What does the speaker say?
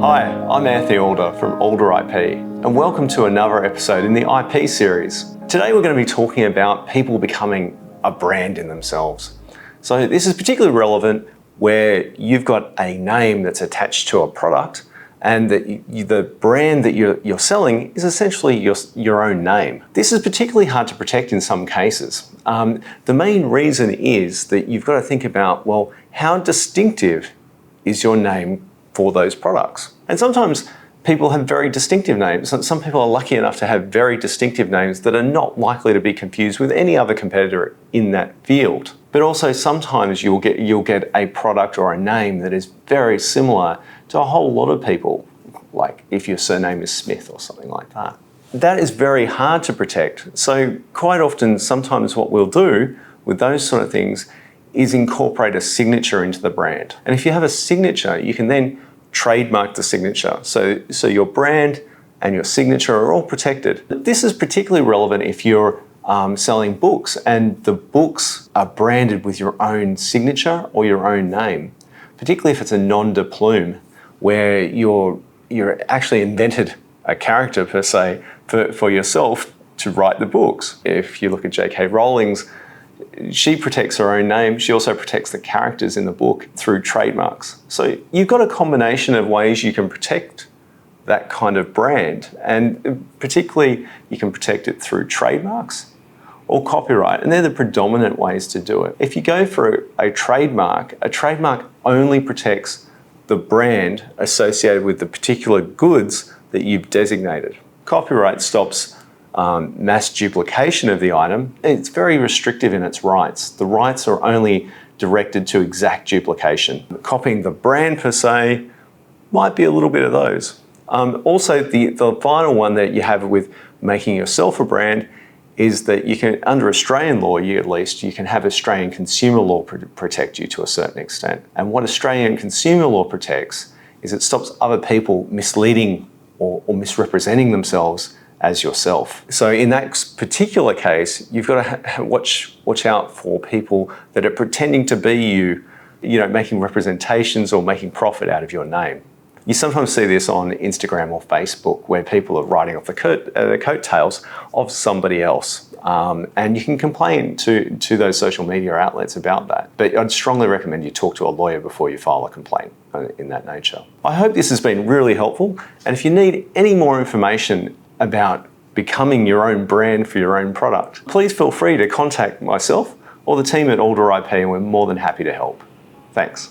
Hi, I'm Anthony Alder from Alder IP, and welcome to another episode in the IP series. Today we're going to be talking about people becoming a brand in themselves. So this is particularly relevant where you've got a name that's attached to a product and that the brand that you're selling is essentially your own name. This is particularly hard to protect in some cases. The main reason is that you've got to think about, well, how distinctive is your name for those products? And sometimes people have very distinctive names. Some people are lucky enough to have very distinctive names that are not likely to be confused with any other competitor in that field. But also sometimes you'll get a product or a name that is very similar to a whole lot of people, like if your surname is Smith or something like that. That is very hard to protect. So quite often, sometimes what we'll do with those sort of things is incorporate a signature into the brand. And if you have a signature, you can then trademark the signature. So your brand and your signature are all protected. This is particularly relevant if you're selling books and the books are branded with your own signature or your own name, particularly if it's a nom de plume, where you're actually invented a character per se for yourself to write the books. If you look at J.K. Rowling's, she protects her own name. She also protects the characters in the book through trademarks. So you've got a combination of ways you can protect that kind of brand. And particularly, you can protect it through trademarks or copyright. And they're the predominant ways to do it. If you go for a trademark only protects the brand associated with the particular goods that you've designated. Copyright stops mass duplication of the item. It's very restrictive in its rights. The rights are only directed to exact duplication. Copying the brand per se might be a little bit of those. Also, the final one that you have with making yourself a brand is that you can, under Australian law, at least, you can have Australian consumer law protect you to a certain extent. And what Australian consumer law protects is it stops other people misleading or misrepresenting themselves as yourself. So in that particular case, you've got to watch out for people that are pretending to be you, making representations or making profit out of your name. You sometimes see this on Instagram or Facebook where people are riding off the coattails of somebody else. And you can complain to those social media outlets about that. But I'd strongly recommend you talk to a lawyer before you file a complaint in that nature. I hope this has been really helpful. And if you need any more information about becoming your own brand for your own product, please feel free to contact myself or the team at Alder IP, and we're more than happy to help. Thanks.